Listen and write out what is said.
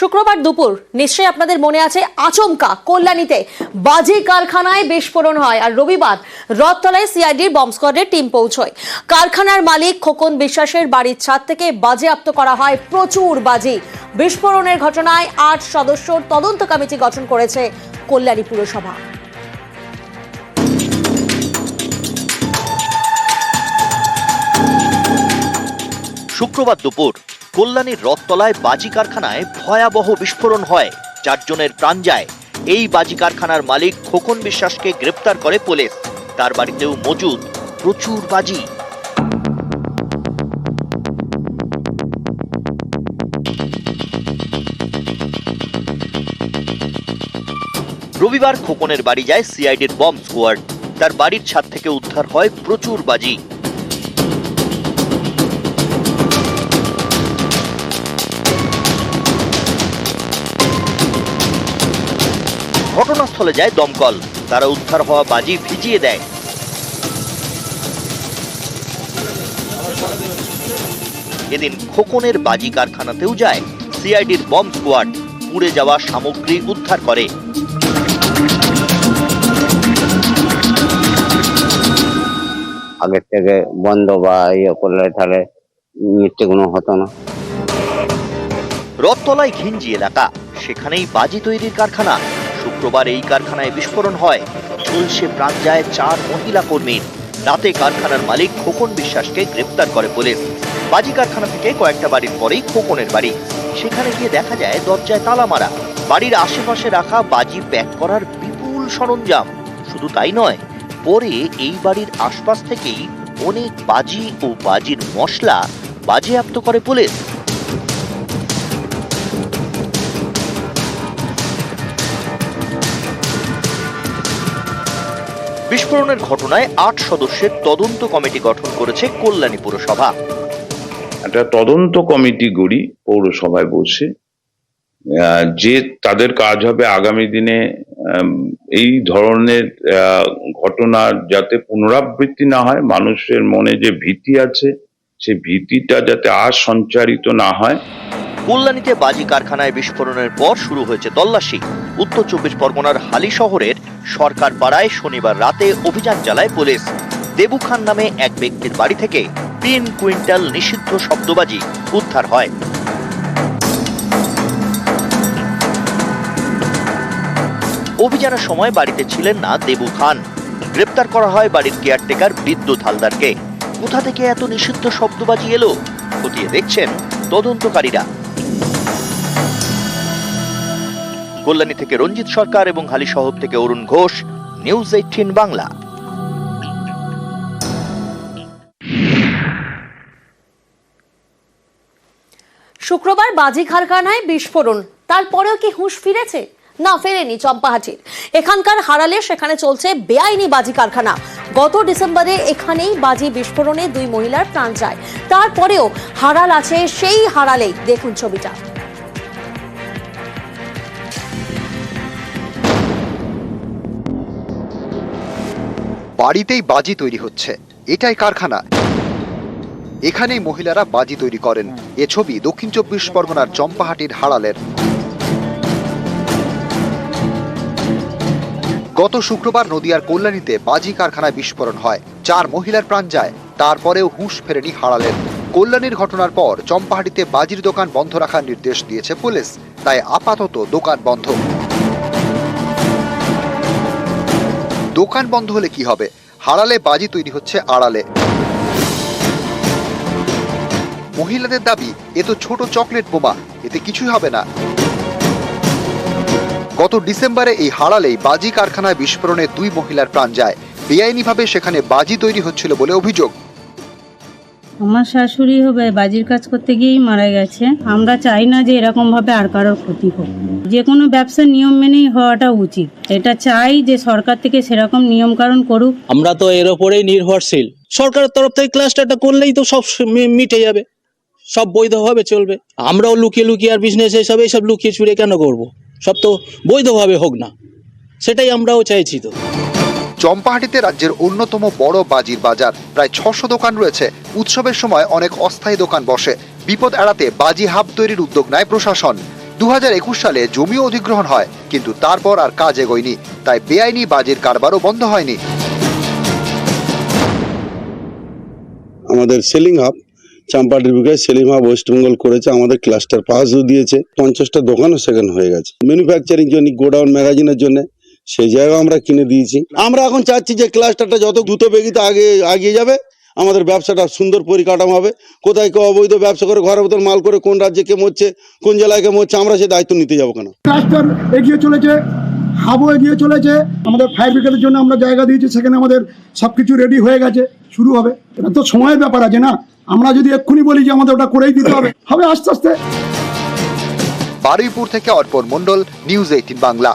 শুক্রবার দুপুর নিশ্চয়ই আপনাদের মনে আছে আচমকা কল্যাণীতে বাজি কারখানায় বিস্ফোরণ হয় আর রবিবার রথতলায় সিআইডির বম্ব স্কোয়াডের টিম পৌঁছয়। কারখানার মালিক খোকন বিশ্বাসের বাড়ির ছাদ থেকে বাজেয়াপ্ত করা হয় প্রচুর বাজি। বিস্ফোরণের ঘটনায় ৮ সদস্যের তদন্ত কমিটি গঠন করেছে কল্যাণী পুরসভা। শুক্রবার দুপুর কল্যাণীর রথতলায় বাজি কারখানায় ভয়াবহ বিস্ফোরণ হয়, 4 জনের প্রাণ যায়। এই বাজি কারখানার মালিক খোকন বিশ্বাসকে গ্রেপ্তার করে পুলিশ। তার বাড়িতেও মজুদ প্রচুর বাজি। রবিবার খোকনের বাড়ি যায় সিআইডির বম্ব স্কোয়াড। তার বাড়ির ছাদ থেকে উদ্ধার হয় প্রচুর বাজি। ঘটনাস্থলে যায় দমকল, তারা উদ্ধার হওয়া বাজি ভিজিয়ে দেয়। এদিন খোকনের বাজি কারখানাতেও যায় সিআইডির বম্ব স্কোয়াড, পুড়ে যাওয়া সামগ্রী উদ্ধার করে। আগের থেকে বন্ধ বা ইয়ে করলে তাহলে মৃত্যুগুলো হতো না। রথতলায় ঘিঞ্জি এলাকা, সেখানেই বাজি তৈরির কারখানা। শুক্রবার এই কারখানায় বিস্ফোরণ হয়, ঝলসে প্রাণ যায় 4 মহিলা কর্মীর। রাতে কারখানার মালিক খোকন বিশ্বাসকে গ্রেপ্তার করে পুলিশ। বাজি কারখানা থেকে কয়েকটা বাড়ির পরেই খোকনের বাড়ি। সেখানে গিয়ে দেখা যায় দরজায় তালা মারা, বাড়ির আশেপাশে রাখা বাজি প্যাক করার বিপুল সরঞ্জাম। শুধু তাই নয়, পরে এই বাড়ির আশপাশ থেকেই অনেক বাজি ও বাজির মশলা বাজেয়াপ্ত করে পুলিশ। বিস্ফোরণের ঘটনায় 8 সদস্যের তদন্ত কমিটি গঠন করেছে কল্যাণী পুরসভা। একটা তদন্ত কমিটি গড়ি পৌরসভায় বসে, যে তাদের কাজ হবে আগামী দিনে এই ধরনের ঘটনা যাতে পুনরাবৃত্তি না হয়, মানুষের মনে যে ভীতি আছে সেই ভীতিটা যাতে আর সঞ্চারিত না হয়। কল্যাণীতে বাজি কারখানায় বিস্ফোরণের পর শুরু হয়েছে তল্লাশি। উত্তর 24 পরগনার হালি শহরের সরকার পাড়ায় শনিবার রাতে অভিযান চালায় পুলিশ। দেবু খান নামে এক ব্যক্তির বাড়ি থেকে 3 কুইন্টাল নিষিদ্ধ শব্দবাজি উদ্ধার হয়। অভিযানের সময় বাড়িতে ছিলেন না দেবু খান। গ্রেপ্তার করা হয় বাড়ির কেয়ারটেকার বিদ্যুৎ হালদারকে। কোথা থেকে এত নিষিদ্ধ শব্দবাজি এলো খতিয়ে দেখছেন তদন্তকারীরা। কল্যাণী থেকে রঞ্জিত সরকার এবং হালিশহর থেকে অরুণ ঘোষ, নিউজ 18 বাংলা। শুক্রবার বাজি কারখানায় বিস্ফোরণ, তারপরেও কি হুঁশ ফিরেছে? না, ফেরেনি চম্পাহাটির। এখানকার হারালে সেখানে চলছে বেআইনি বাজি কারখানা। গত ডিসেম্বরে এখানেই বাজি বিস্ফোরণে 2 মহিলার প্রাণ যায়। তারপরেও হারাল আছে সেই হারালেই। দেখুন ছবিটা। বাড়িতেই বাজি তৈরি হচ্ছে, এটাই কারখানা। এখানেই মহিলারা বাজি তৈরি করেন। এ ছবি দক্ষিণ 24 পরগনার চম্পাহাটির হারালের। গত শুক্রবার নদিয়ার কল্যাণীতে বাজি কারখানায় বিস্ফোরণ হয়, 4 মহিলার প্রাণ যায়। তারপরেও হুঁশ ফেরেনি হারালের। কল্যাণীর ঘটনার পর চম্পাহাটিতে বাজির দোকান বন্ধ রাখার নির্দেশ দিয়েছে পুলিশ, তাই আপাতত দোকান বন্ধ। দোকান বন্ধ হলে কি হবে? হারালে বাজি তৈরি হচ্ছে আড়ালে। মহিলাদের দাবি, এ তো ছোট চকলেট বোমা, এতে কিছুই হবে না। গত ডিসেম্বরে এই হারালেই বাজি কারখানায় বিস্ফোরণে 2 মহিলার প্রাণ যায়। বেআইনিভাবে সেখানে বাজি তৈরি হচ্ছিল বলে অভিযোগ। আমার শাশুড়ি হবে বাজির কাজ করতে গিয়েই মারা গেছে। আমরা চাই না যে এরকম ভাবে আর কারোর ক্ষতি হোক। যে কোনো ব্যবসার নিয়ম মেনেই হওয়াটা উচিত। এটা চাই যে সরকার থেকে সেরকম নিয়ম কানুন করুক। আমরা তো এর উপরেই নির্ভরশীল। সরকারের তরফ থেকে ক্লাস্টারটা করলেই তো সব মিটে যাবে, সব বৈধভাবে চলবে। আমরাও লুকিয়ে লুকিয়ে আর বিজনেস হিসাবে এইসব লুকিয়ে চুরিয়ে কেন করবো? সব তো বৈধভাবে হোক না, সেটাই আমরাও চাইছি। তো চম্পাহাটিতে রাজ্যের অন্যতম বড় বাজির বাজার, প্রায় 600 দোকান রয়েছে। উৎসবের সময় অনেক অস্থায়ী দোকান বসে। বিপদ এড়াতে বাজি হাব তৈরির উদ্যোগ নেয় প্রশাসন। 2021 সালে জমিও অধিগ্রহণ হয়, কিন্তু তারপর আর কাজ এগোয়নি, তাই বেআইনি বাজির কারবারও বন্ধ হয়নি। আমাদের সেলিং হাব চাম্পাটির বুকে সেলিং হাব ওয়েস্ট বেঙ্গল করেছে, আমাদের ক্লাস্টার পাসও দিয়েছে, 50টা দোকানও সেখানে হয়ে গেছে। ম্যানুফ্যাকচারিং জন্য গোডাউন ম্যাগাজিনের জন্য সেই জায়গা আমরা কিনে দিয়েছি। আমরা এখন চাচ্ছি যে ক্লাস্টারটা যত দ্রুত বেগিতে আগিয়ে যাবে, আমাদের ব্যবসাটা সুন্দর পরিকাঠামো হবে। কোথায় কেউ অবৈধ ব্যবসা করে ঘরের ভেতর মাল করে কোন রাজ্যে কে মরছে, কোন জেলায় কে মরছে, আমরা সেই দায়িত্ব নিতে যাবো কেন? ক্লাস্টার এগিয়ে চলেছে, হাবও এগিয়ে চলেছে, আমাদের ফায়ার ব্রিগেডের জন্য আমরা জায়গা দিয়েছি, সেখানে আমাদের সবকিছু রেডি হয়ে গেছে, শুরু হবে। এটা তো সময়ের ব্যাপার আছে না, আমরা যদি এক্ষুনি বলি যে আমাদের ওটা করেই দিতে হবে, হবে আস্তে আস্তে। বারুইপুর থেকে অর্পণ মণ্ডল, নিউজ 18 বাংলা।